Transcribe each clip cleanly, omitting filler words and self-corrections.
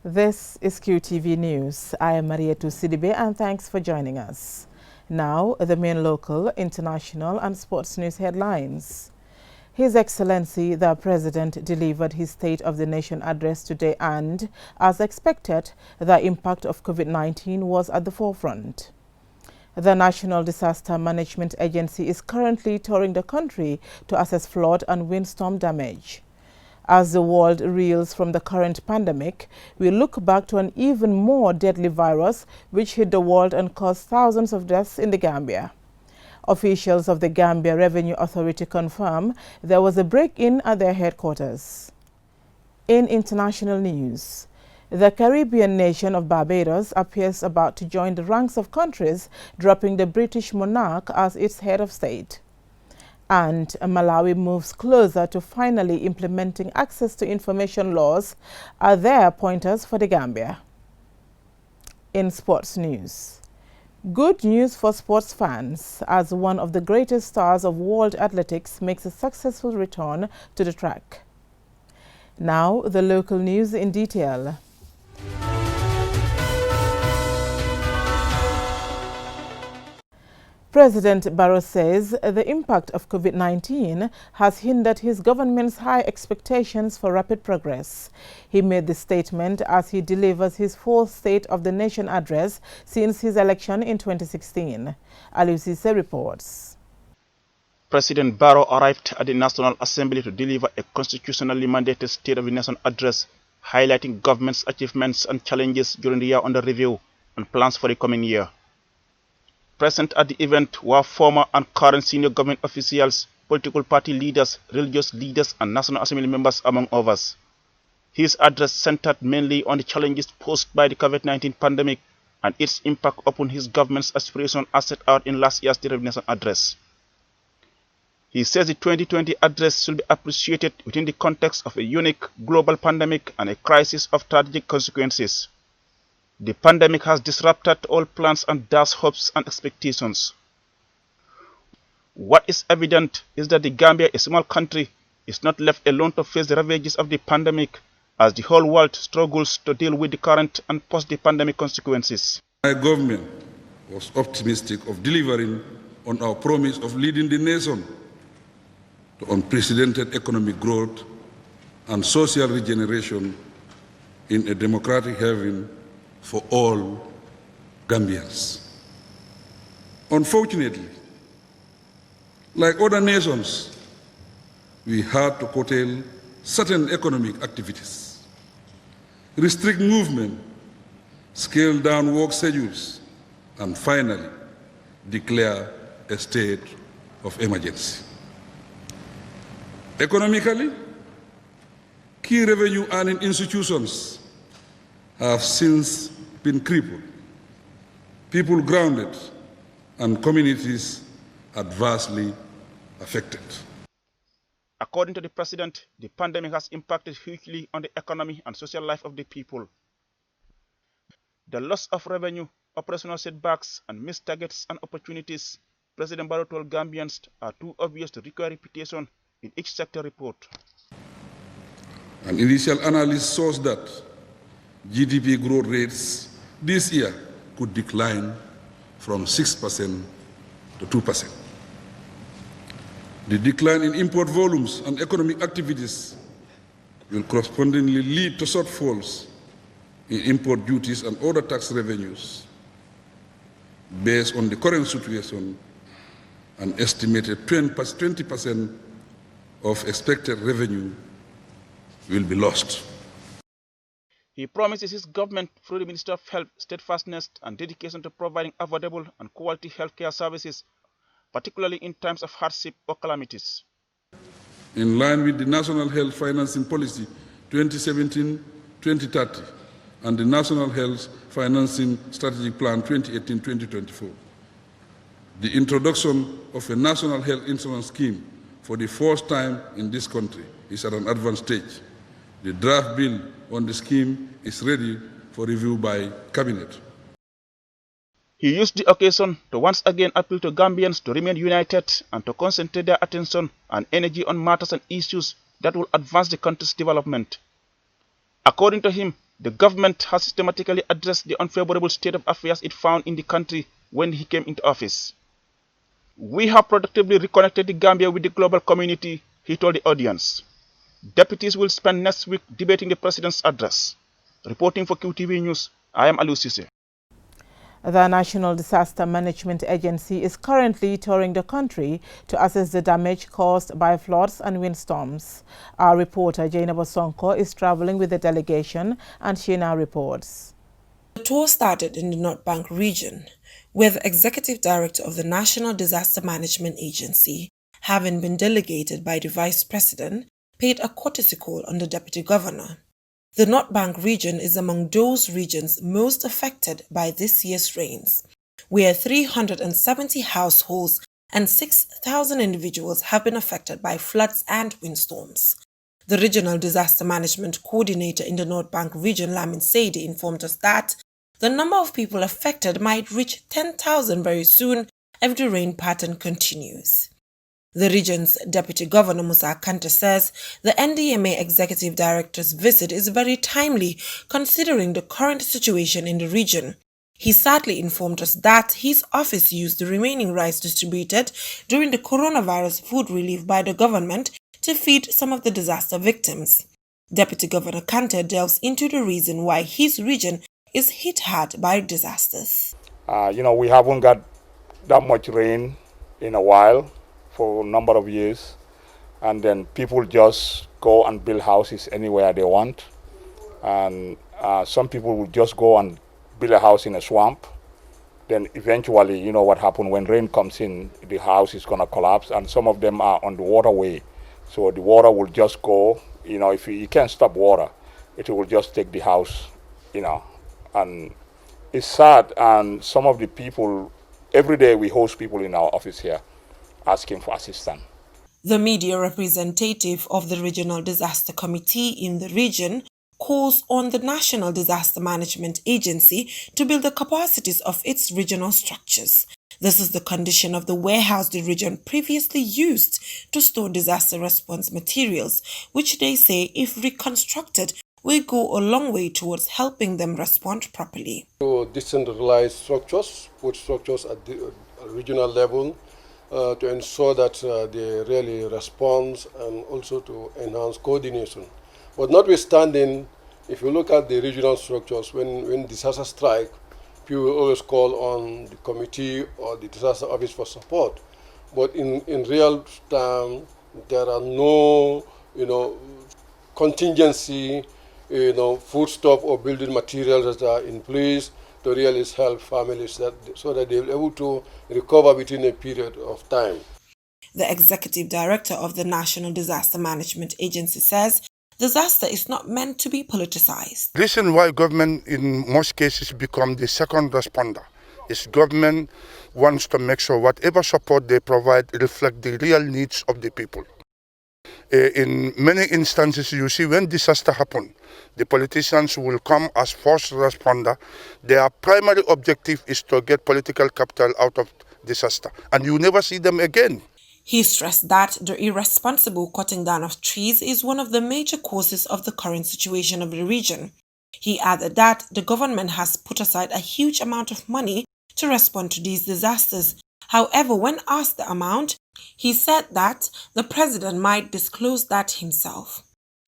This is Qtv News. I am Mariatu Sidibe and thanks for joining us. Now, the main local, international and sports news headlines. His Excellency the President delivered his State of the Nation address today and, as expected, the impact of COVID-19 was at the forefront. The National Disaster Management Agency is currently touring the country to assess flood and windstorm damage. As the world reels from the current pandemic, we look back to an even more deadly virus which hit the world and caused thousands of deaths in the Gambia. Officials of the Gambia Revenue Authority confirm there was a break-in at their headquarters. In international news, the Caribbean nation of Barbados appears about to join the ranks of countries dropping the British monarch as its head of state. And Malawi moves closer to finally implementing access to information laws. Are there pointers for the Gambia? In sports news, good news for sports fans as one of the greatest stars of world athletics makes a successful return to the track. Now, the local news in detail. President Barrow says the impact of COVID-19 has hindered his government's high expectations for rapid progress. He made the statement as he delivers his fourth State of the Nation address since his election in 2016. Alusise reports. President Barrow arrived at the National Assembly to deliver a constitutionally mandated State of the Nation address, highlighting government's achievements and challenges during the year under review and plans for the coming year. Present at the event were former and current senior government officials, political party leaders, religious leaders and National Assembly members, among others. His address centered mainly on the challenges posed by the COVID-19 pandemic and its impact upon his government's aspirations as set out in last year's State of the Nation address. He says the 2020 address should be appreciated within the context of a unique global pandemic and a crisis of tragic consequences. The pandemic has disrupted all plans and dashed hopes and expectations. What is evident is that the Gambia, a small country, is not left alone to face the ravages of the pandemic as the whole world struggles to deal with the current and post-pandemic consequences. My government was optimistic of delivering on our promise of leading the nation to unprecedented economic growth and social regeneration in a democratic haven for all Gambians. Unfortunately, like other nations, we had to curtail certain economic activities, restrict movement, scale down work schedules, and finally declare a state of emergency. Economically, key revenue earning institutions have since been crippled, people grounded, and communities adversely affected. According to the President, the pandemic has impacted hugely on the economy and social life of the people. The loss of revenue, operational setbacks, and missed targets and opportunities President Barrow told Gambians are too obvious to require repetition in each sector report. An initial analysis shows that GDP growth rates this year could decline from 6% to 2%. The decline in import volumes and economic activities will correspondingly lead to shortfalls in import duties and other tax revenues. Based on the current situation, an estimated 20% of expected revenue will be lost. He promises his government, through the Minister of Health, steadfastness and dedication to providing affordable and quality healthcare services, particularly in times of hardship or calamities. In line with the National Health Financing Policy 2017-2030 and the National Health Financing Strategic Plan 2018-2024, the introduction of a national health insurance scheme for the first time in this country is at an advanced stage. The draft bill on the scheme is ready for review by Cabinet. He used the occasion to once again appeal to Gambians to remain united and to concentrate their attention and energy on matters and issues that will advance the country's development. According to him, The government has systematically addressed the unfavorable state of affairs it found in the country when he came into office. We have productively reconnected the Gambia with the global community, he told the audience. Deputies will spend next week debating the president's address. Reporting for Qtv News, I am Aliou Cissé. The National Disaster Management Agency is currently touring the country to assess the damage caused by floods and windstorms. Our reporter Jaina Bosonko is traveling with the delegation, and she now reports. The tour started in the North Bank region, where the Executive Director of the National Disaster Management Agency, having been delegated by the Vice President, paid a courtesy call on the Deputy Governor. The North Bank region is among those regions most affected by this year's rains, where 370 households and 6,000 individuals have been affected by floods and windstorms. The Regional Disaster Management Coordinator in the North Bank region, Lamin Saidi, informed us that the number of people affected might reach 10,000 very soon if the rain pattern continues. The region's Deputy Governor Musa Kante says the NDMA Executive Director's visit is very timely considering the current situation in the region. He sadly informed us that his office used the remaining rice distributed during the coronavirus food relief by the government to feed some of the disaster victims. Deputy Governor Kante delves into the reason why his region is hit hard by disasters. We haven't got that much rain in a while, for a number of years, and then people just go and build houses anywhere they want, and some people will just go and build a house in a swamp. Then eventually, you know what happens when rain comes in, the house is going to collapse, and some of them are on the waterway, so the water will just go. If you can't stop water, it will just take the house. And it's sad. And some of the people, every day we host people in our office here asking for assistance. The media representative of the Regional Disaster Committee in the region calls on the National Disaster Management Agency to build the capacities of its regional structures. This is the condition of the warehouse the region previously used to store disaster response materials, which they say, if reconstructed, will go a long way towards helping them respond properly. To decentralize structures, put structures at the regional level, to ensure that they really respond, and also to enhance coordination. But notwithstanding, if you look at the regional structures, when disaster strike, people will always call on the committee or the disaster office for support. But in real time, there are no, contingency, foodstuff or building materials that are in place to really help families so that they'll be able to recover within a period of time. The Executive Director of the National Disaster Management Agency says disaster is not meant to be politicized. The reason why government in most cases become the second responder is government wants to make sure whatever support they provide reflect the real needs of the people. In many instances, you see when disaster happen, the politicians will come as first responder. Their primary objective is to get political capital out of disaster, and you never see them again. He stressed that the irresponsible cutting down of trees is one of the major causes of the current situation of the region. He added that the government has put aside a huge amount of money to respond to these disasters. However, when asked the amount, he said that the president might disclose that himself.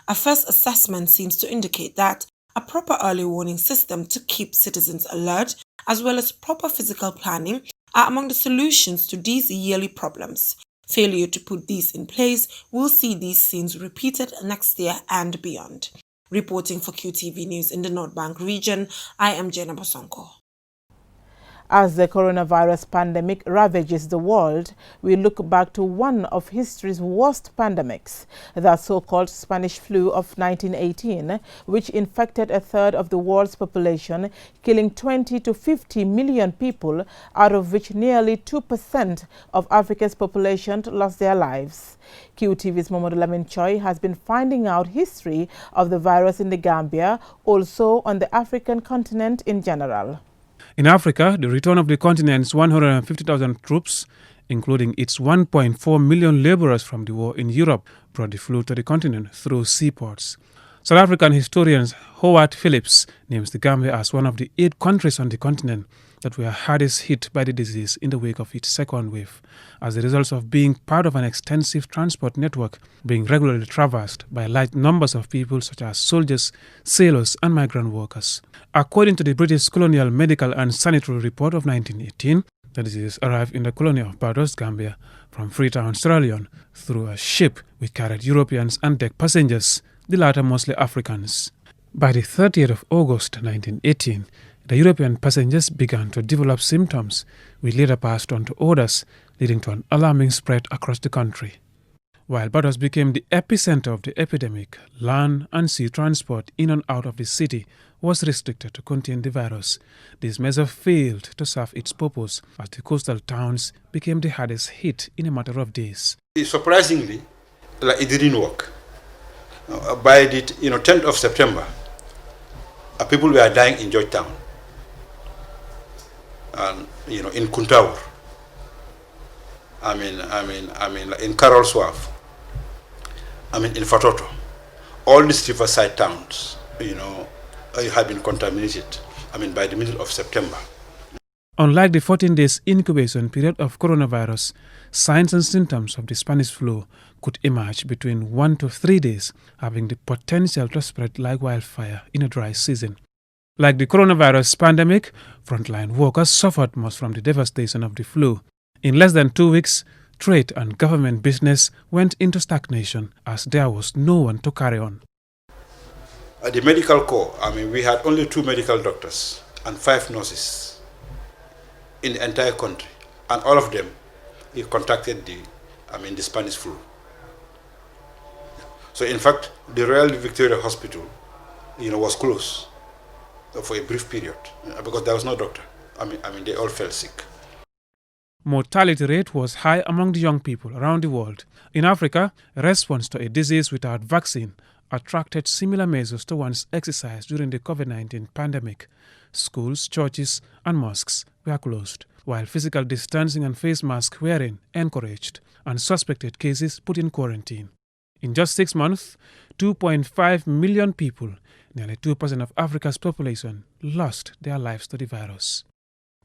A first assessment seems to indicate that a proper early warning system to keep citizens alert, as well as proper physical planning, are among the solutions to these yearly problems. Failure to put these in place will see these scenes repeated next year and beyond. Reporting for Qtv News in the North Bank region, I am Jaina Bosonko. As the coronavirus pandemic ravages the world, we look back to one of history's worst pandemics, the so-called Spanish flu of 1918, which infected a third of the world's population, killing 20 to 50 million people, out of which nearly 2% of Africa's population lost their lives. QTV's Momodu Lamin Choi has been finding out history of the virus in the Gambia, also on the African continent in general. In Africa, the return of the continent's 150,000 troops, including its 1.4 million laborers from the war in Europe, brought the flu to the continent through seaports. South African historians Howard Phillips names the Gambia as one of the 8 countries on the continent that were hardest hit by the disease in the wake of its second wave, as a result of being part of an extensive transport network being regularly traversed by large numbers of people such as soldiers, sailors and migrant workers. According to the British Colonial Medical and Sanitary Report of 1918, the disease arrived in the colony of Barbados, Gambia, from Freetown, Sierra Leone, through a ship which carried Europeans and deck passengers, the latter mostly Africans. By the 30th of August 1918, the European passengers began to develop symptoms, which later passed on to others, leading to an alarming spread across the country. While Barbados became the epicenter of the epidemic, land and sea transport in and out of the city was restricted to contain the virus. This measure failed to serve its purpose, as the coastal towns became the hardest hit in a matter of days. Surprisingly, it didn't work. By the 10th of September, people were dying in Georgetown, and in Kuntaur, in Carol Swaff, in Fatoto. All these riverside towns, have been contaminated, by the middle of September. Unlike the 14 days incubation period of coronavirus, signs and symptoms of the Spanish flu could emerge between 1 to 3 days, having the potential to spread like wildfire in a dry season. Like the coronavirus pandemic, frontline workers suffered most from the devastation of the flu. In less than 2 weeks, trade and government business went into stagnation as there was no one to carry on. At the medical corps, we had only 2 medical doctors and 5 nurses in the entire country, and all of them contracted the Spanish flu. So in fact, the Royal Victoria Hospital, was closed for a brief period because there was no doctor. They all fell sick. Mortality rate was high among the young people around the world. In Africa, a response to a disease without vaccine attracted similar measures to once exercised during the COVID-19 pandemic. Schools, churches and mosques were closed, while physical distancing and face mask wearing encouraged, and suspected cases put in quarantine. In just 6 months, 2.5 million people, nearly 2% of Africa's population, lost their lives to the virus.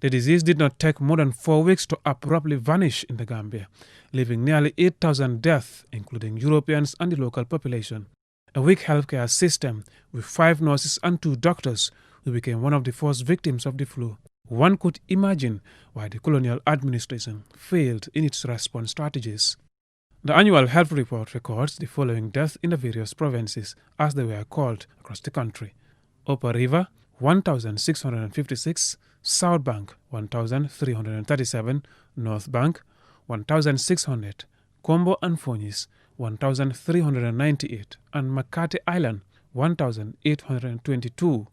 The disease did not take more than 4 weeks to abruptly vanish in the Gambia, leaving nearly 8,000 deaths, including Europeans and the local population. A weak healthcare system with 5 nurses and 2 doctors who became one of the first victims of the flu. One could imagine why the colonial administration failed in its response strategies. The annual health report records the following deaths in the various provinces as they were called across the country: Upper River, 1,656, South Bank, 1,337, North Bank, 1,600, Combo and Fonis, 1,398, and Makati Island, 1,822.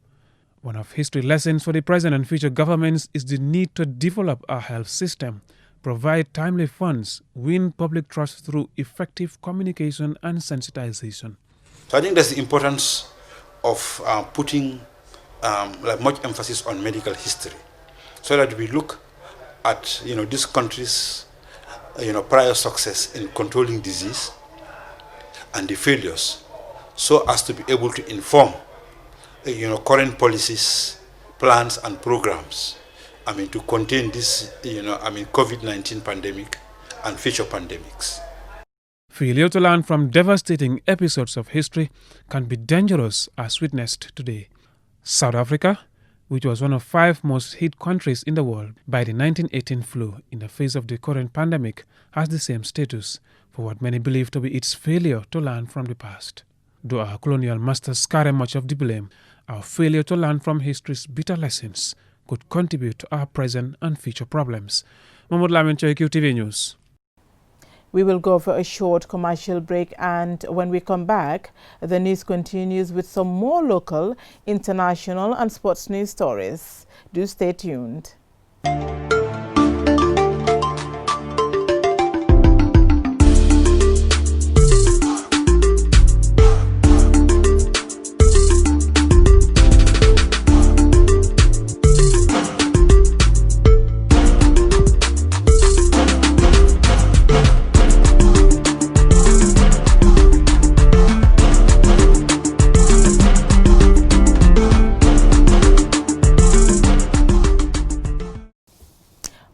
One of history lessons for the present and future governments is the need to develop a health system, provide timely funds, win public trust through effective communication and sensitization. So I think that's the importance of putting much emphasis on medical history, so that we look at this country's prior success in controlling disease and the failures, so as to be able to inform current policies, plans and programs to contain this COVID-19 pandemic and future pandemics. Failure to learn from devastating episodes of history can be dangerous, as witnessed today. South Africa, which was one of 5 most hit countries in the world by the 1918 flu in the face of the current pandemic, has the same status for what many believe to be its failure to learn from the past. Though our colonial masters carry much of the blame, our failure to learn from history's bitter lessons could contribute to our present and future problems. Mahmoud Lamin, Qtv News. We will go for a short commercial break, and when we come back, the news continues with some more local, international and sports news stories. Do stay tuned.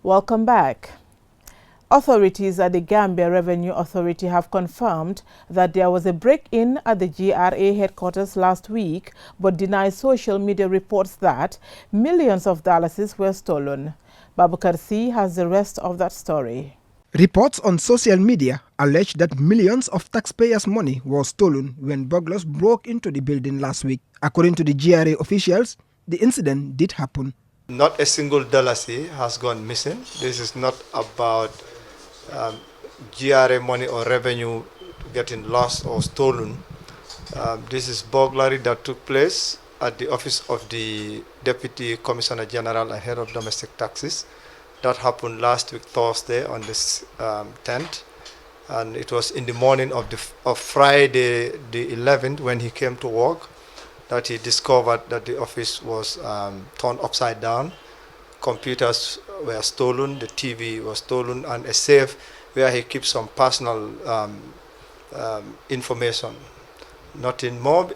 Welcome back. Authorities at the Gambia Revenue Authority have confirmed that there was a break-in at the GRA headquarters last week, but deny social media reports that millions of dollars were stolen. Babukar C has the rest of that story. Reports on social media allege that millions of taxpayers' money was stolen when burglars broke into the building last week. According to the GRA officials, the incident did happen. Not a single dollar has gone missing. This is not about GRA money or revenue getting lost or stolen. This is burglary that took place at the office of the Deputy Commissioner General and Head of Domestic Taxes. That happened last week, Thursday, on the 10th. And it was in the morning of Friday, the 11th, when he came to work, that he discovered that the office was turned upside down. Computers were stolen, the TV was stolen, and a safe where he keeps some personal information. Nothing more.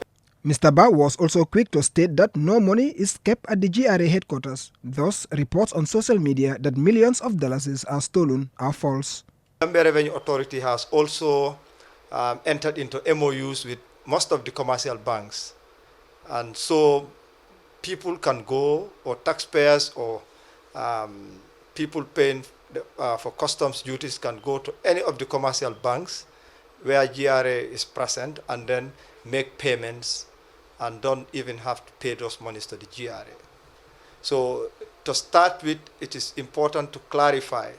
Mr. Ba was also quick to state that no money is kept at the GRA headquarters. Thus, reports on social media that millions of dollars are stolen are false. The Gambia Revenue Authority has also entered into MOUs with most of the commercial banks. And so people can go, or taxpayers or people paying for customs duties can go to any of the commercial banks where GRA is present and then make payments and don't even have to pay those monies to the GRA. So to start with, it is important to clarify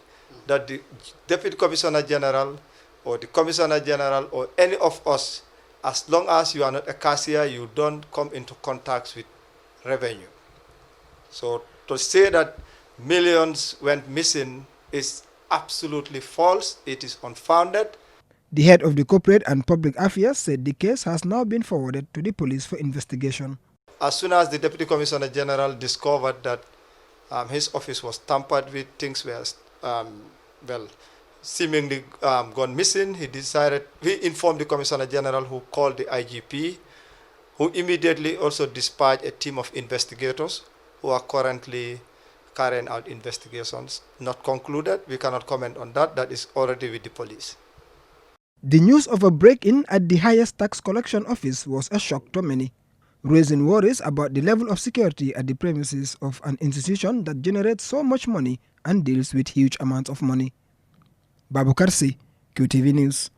that the Deputy Commissioner General or the Commissioner General or any of us, as long as you are not a cashier, you don't come into contact with revenue. So to say that millions went missing is absolutely false. It is unfounded. The head of the Corporate and Public Affairs said the case has now been forwarded to the police for investigation. As soon as the Deputy Commissioner General discovered that his office was tampered with, things were, seemingly gone missing, he informed the Commissioner General, who called the IGP, who immediately also dispatched a team of investigators who are currently carrying out investigations. Not concluded, we cannot comment on that, that is already with the police. The news of a break-in at the highest tax collection office was a shock to many, raising worries about the level of security at the premises of an institution that generates so much money and deals with huge amounts of money. Babukar C, Qtv News.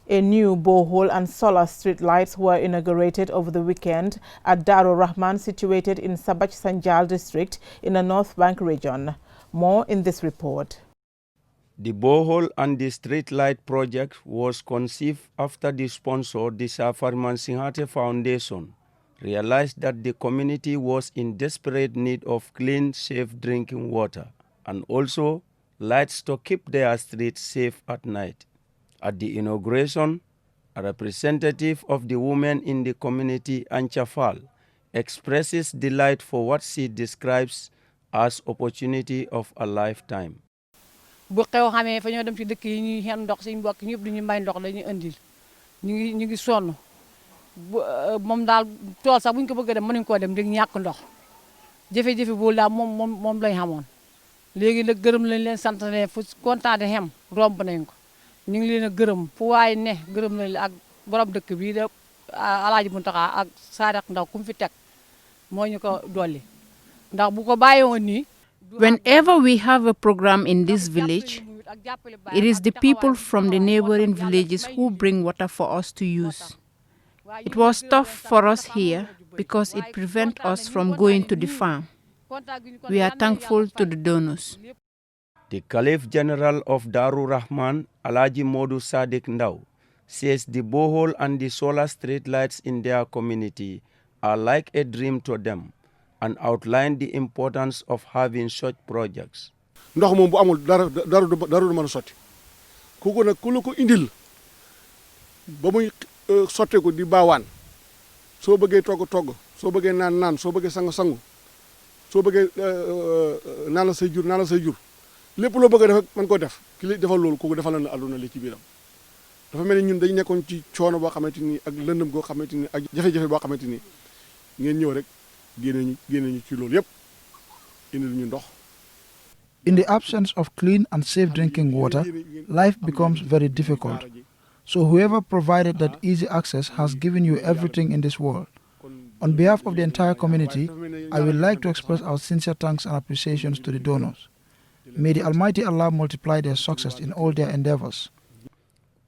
A new borehole and solar street lights were inaugurated over the weekend at Darul Rahman, situated in Sabach Sanjal district in the North Bank region. More in this report. The borehole and the street light project was conceived after the sponsor, the Safarman Singhate Foundation, realized that the community was in desperate need of clean, safe drinking water and also lights to keep their streets safe at night. At the inauguration, a representative of the women in the community, Anchafal, expresses delight for what she describes as opportunity of a lifetime. bu xew xamee fa ñoo dem ci dëkk yi ñuy xen ndox suñu mbokk ñëpp duñu may ndox la ñu andil ñu ngi sonn moom daal tool sax buñ ko bëgg a dem mënuñ koo dem di ñàkk ndox jafe-jafe boobu daal moom lañ xamoon léegi nag gërëm lañ leen sant ne fu kontaate xem romb nañ ko ñu ngi leen a gërëm fu waaye ne gërëm nañ ak borom dëkk bii de Alaaji Muntaxa ak Sadak Ndaw ku mu fi teg moo ñu ko dolli ndax bu ko bàyyiwoon nii. Whenever we have a program in this village, it is the people from the neighboring villages who bring water for us to use. It was tough for us here because it prevents us from going to the farm. We are thankful to the donors. The Caliph General of Darul Rahman, Alhaji Modu Sadik Ndaw, says the borehole and the solar street lights in their community are like a dream to them, and outlined the importance of having such projects. ndox moom bu amul dara du mën a sotti kooku nag ku la ko indil ba muy sotteeku di baawaan soo bëggee togg soo bëggee naan soo bëggee sangu soo bëggee naan la say jur lépp loo bëgg a def mën koo def ki li defal loolu kooku defal na àdduna li ci biiram dafa mel ni ñun dañ nekkoon ci coono boo xamante ni ak lëndëm goo xamante ni ak jafe-jafe boo xamante ni ngeen ñëw rek génne ñu ci loolu yëpp indil ñu ndox. In the absence of clean and safe drinking water, life becomes very difficult. So whoever provided that easy access has given you everything in this world. On behalf of the entire community, I would like to express our sincere thanks and appreciations to the donors. May the Almighty Allah multiply their success in all their endeavors.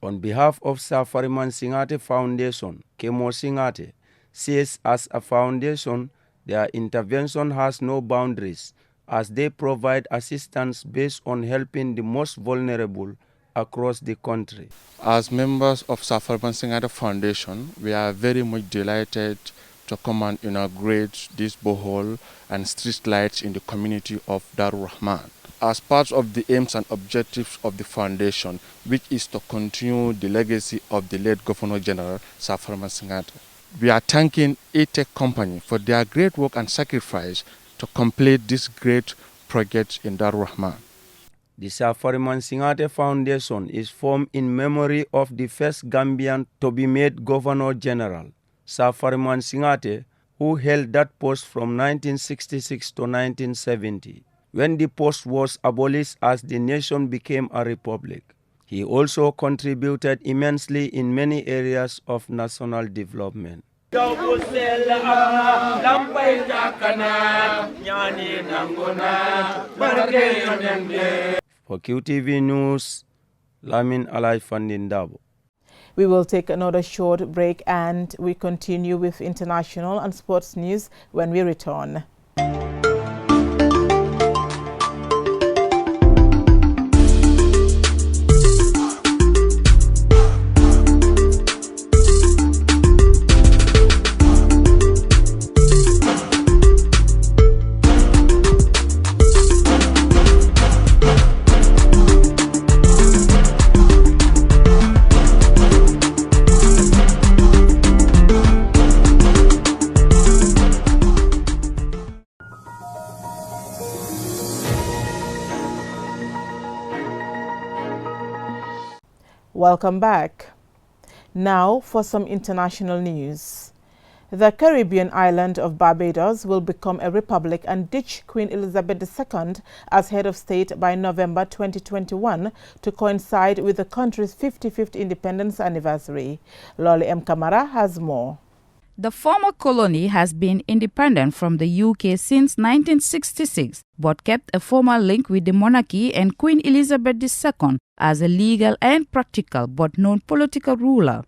On behalf of Safariman Singate Foundation, Kemo Singate says as a foundation, their intervention has no boundaries as they provide assistance based on helping the most vulnerable across the country. As members of Safariman Singate Foundation, we are very much delighted to come and inaugurate this borehole and street lights in the community of Darul Rahman. As part of the aims and objectives of the foundation, which is to continue the legacy of the late Governor General Safariman Singate. We are thanking A-Tech Company for their great work and sacrifice to complete this great project in Darul Rahman. The Safariman Singate Foundation is formed in memory of the first Gambian to be made Governor General, Safariman Singate, who held that post from 1966 to 1970, when the post was abolished as the nation became a republic. He also contributed immensely in many areas of national development. For Qtv News, Lamin Alai Fandindabo. We will take another short break and we continue with international and sports news when we return. Welcome back. Now for some international news. The Caribbean island of Barbados will become a republic and ditch Queen Elizabeth II as head of state by November 2021 to coincide with the country's 55th independence anniversary. Lolly M. Kamara has more. The former colony has been independent from the UK since 1966, but kept a formal link with the monarchy and Queen Elizabeth II as a legal and practical but non-political ruler.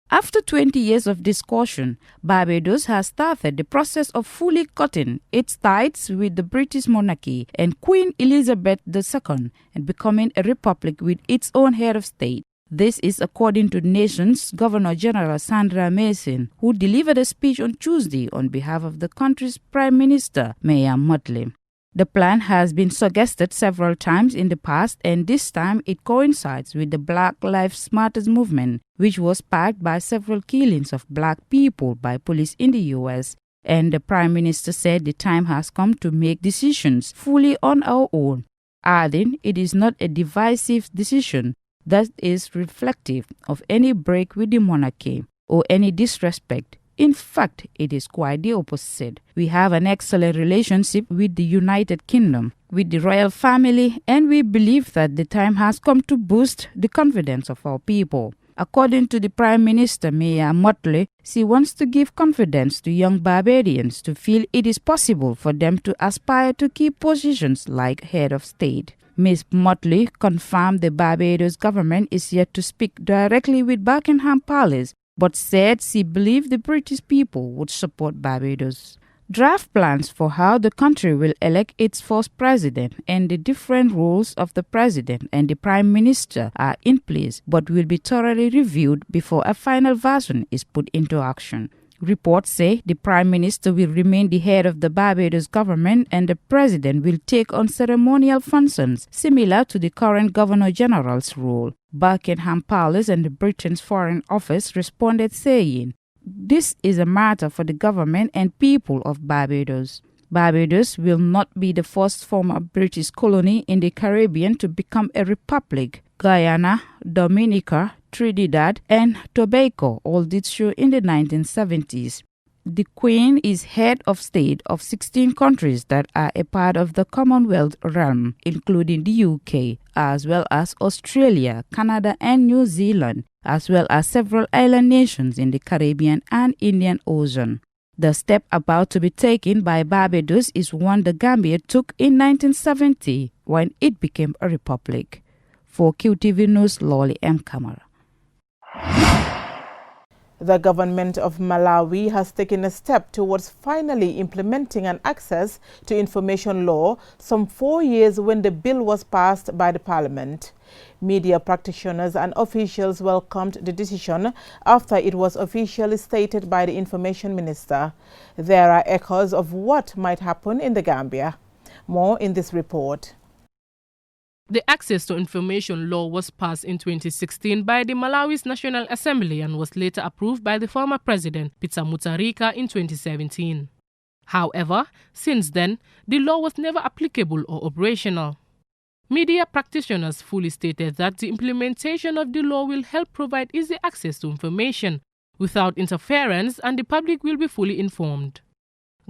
After 20 years of discussion, Barbados has started the process of fully cutting its ties with the British monarchy and Queen Elizabeth II and becoming a republic with its own head of state. This is according to the nation's Governor-General Sandra Mason, who delivered a speech on Tuesday on behalf of the country's Prime Minister, Mayor Motley. The plan has been suggested several times in the past, and this time it coincides with the Black Lives Matter movement, which was sparked by several killings of black people by police in the U.S. And the Prime Minister said the time has come to make decisions fully on our own, adding it is not a divisive decision that is reflective of any break with the monarchy or any disrespect. In fact, it is quite the opposite. We have an excellent relationship with the United Kingdom, with the royal family, and we believe that the time has come to boost the confidence of our people. According to the Prime Minister, Mayor Motley, she wants to give confidence to young Barbadians to feel it is possible for them to aspire to key positions like head of state. Ms. Motley confirmed the Barbados government is yet to speak directly with Buckingham Palace, but said she believed the British people would support Barbados. Draft plans for how the country will elect its first president and the different roles of the president and the prime minister are in place, but will be thoroughly reviewed before a final version is put into action. Reports say the Prime Minister will remain the head of the Barbados government and the President will take on ceremonial functions similar to the current Governor-General's role. Buckingham Palace and the Britain's Foreign Office responded saying, "This is a matter for the government and people of Barbados." Barbados will not be the first former British colony in the Caribbean to become a republic. Guyana, Dominica, Trinidad, and Tobago all did so in the 1970s. The Queen is head of state of 16 countries that are a part of the Commonwealth realm, including the UK, as well as Australia, Canada, and New Zealand, as well as several island nations in the Caribbean and Indian Ocean. The step about to be taken by Barbados is one the Gambia took in 1970 when it became a republic. For QTV News, Lolly M. Kamara. The government of Malawi has taken a step towards finally implementing an access to information law some 4 years when the bill was passed by the parliament. Media practitioners and officials welcomed the decision after it was officially stated by the information minister. There are echoes of what might happen in the Gambia. More in this report. The Access to Information Law was passed in 2016 by the Malawi's National Assembly and was later approved by the former president, Peter Mutharika, in 2017. However, since then, the law was never applicable or operational. Media practitioners fully stated that the implementation of the law will help provide easy access to information without interference and the public will be fully informed.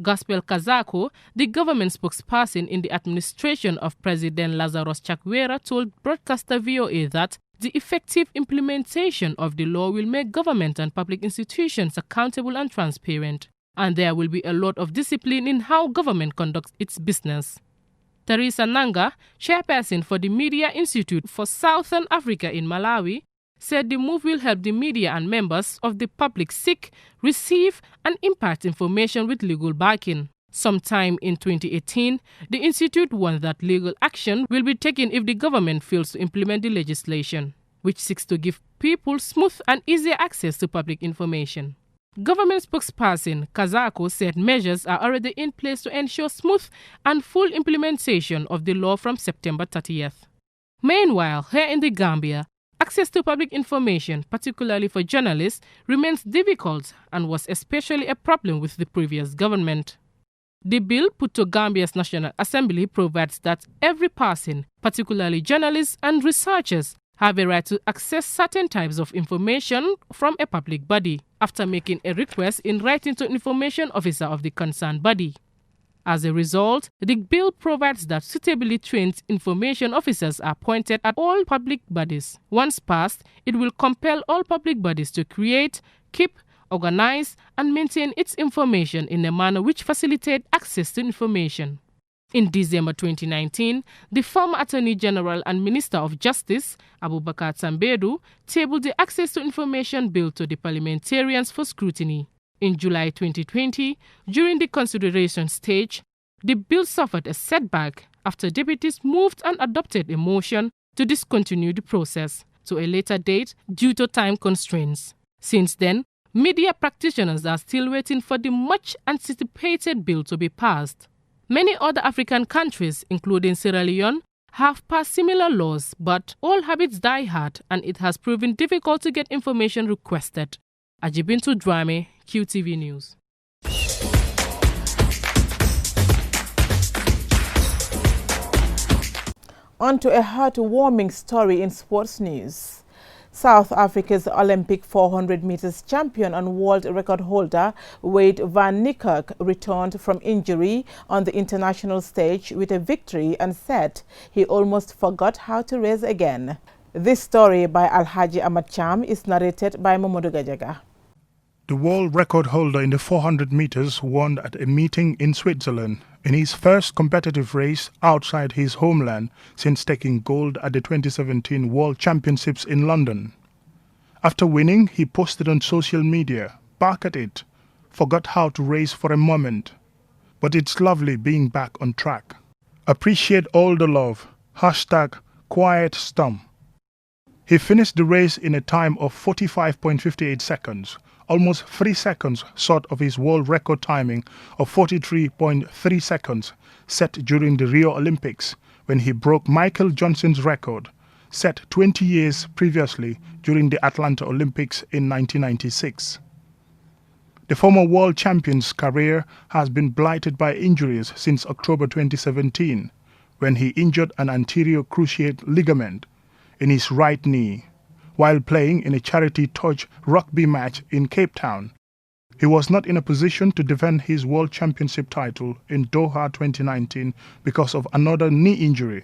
Gospel Kazako, the government spokesperson in the administration of President Lazarus Chakwera, told broadcaster VOA that the effective implementation of the law will make government and public institutions accountable and transparent, and there will be a lot of discipline in how government conducts its business. Teresa Nanga, chairperson for the Media Institute for Southern Africa in Malawi, said the move will help the media and members of the public seek, receive, and impart information with legal backing. Sometime in 2018, the Institute warned that legal action will be taken if the government fails to implement the legislation, which seeks to give people smooth and easy access to public information. Government spokesperson Kazako said measures are already in place to ensure smooth and full implementation of the law from September 30th. Meanwhile, here in the Gambia, access to public information, particularly for journalists, remains difficult and was especially a problem with the previous government. The bill put to Gambia's National Assembly provides that every person, particularly journalists and researchers, have a right to access certain types of information from a public body after making a request in writing to information officer of the concerned body. As a result, the bill provides that suitably trained information officers are appointed at all public bodies. Once passed, it will compel all public bodies to create, keep, organize, and maintain its information in a manner which facilitates access to information. In December 2019, the former Attorney General and Minister of Justice, Abubakar Tambedu, tabled the Access to Information Bill to the parliamentarians for scrutiny. In July 2020, during the consideration stage, the bill suffered a setback after deputies moved and adopted a motion to discontinue the process to a later date due to time constraints. Since then, media practitioners are still waiting for the much anticipated bill to be passed. Many other African countries, including Sierra Leone, have passed similar laws, but all habits die hard and it has proven difficult to get information requested. Ajibintu Drame, QTV News. On to a heart-warming story in sports news. South Africa's Olympic 400 meters champion and world record holder Wade van Niekerk returned from injury on the international stage with a victory and said he almost forgot how to race again. This story by Alhaji Ahmad Cham is narrated by Momodu Gajaga. The world record holder in the 400 meters won at a meeting in Switzerland in his first competitive race outside his homeland since taking gold at the 2017 World Championships in London. After winning, he posted on social media, "Back at it, forgot how to race for a moment. But it's lovely being back on track. Appreciate all the love. #QuietStorm." He finished the race in a time of 45.58 seconds, almost 3 seconds short of his world record timing of 43.3 seconds set during the Rio Olympics when he broke Michael Johnson's record, set 20 years previously during the Atlanta Olympics in 1996. The former world champion's career has been blighted by injuries since October 2017, when he injured an anterior cruciate ligament in his right knee while playing in a charity touch rugby match in Cape Town. He was not in a position to defend his World Championship title in Doha 2019 because of another knee injury.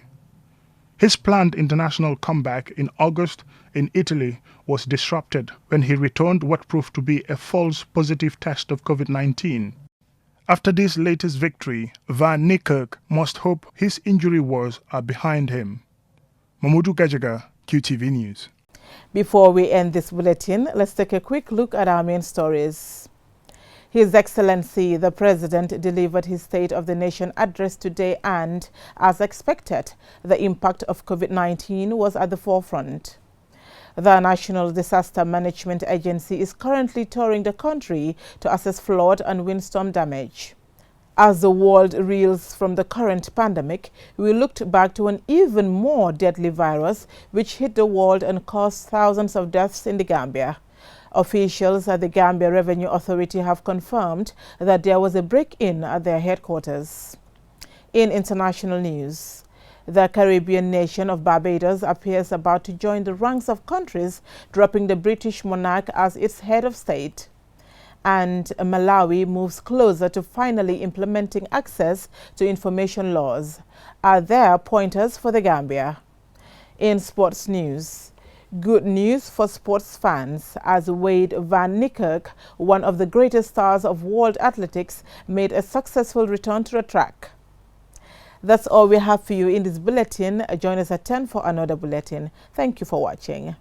His planned international comeback in August in Italy was disrupted when he returned what proved to be a false positive test of COVID-19. After this latest victory, Van Niekerk must hope his injury woes are behind him. Mamudu Gajaga, Qtv News. Before we end this bulletin, let's take a quick look at our main stories. His Excellency, the President, delivered his State of the Nation address today and, as expected, the impact of COVID-19 was at the forefront. The National Disaster Management Agency is currently touring the country to assess flood and windstorm damage. As the world reels from the current pandemic, we looked back to an even more deadly virus which hit the world and caused thousands of deaths in the Gambia. Officials at the Gambia Revenue Authority have confirmed that there was a break-in at their headquarters. In international news, the Caribbean nation of Barbados appears about to join the ranks of countries dropping the British monarch as its head of state. And Malawi moves closer to finally implementing access to information laws. Are there pointers for the Gambia? In sports news, good news for sports fans as Wade Van Niekerk, one of the greatest stars of world athletics, made a successful return to the track. That's all we have for you in this bulletin. Join us at 10 for another bulletin. Thank you for watching.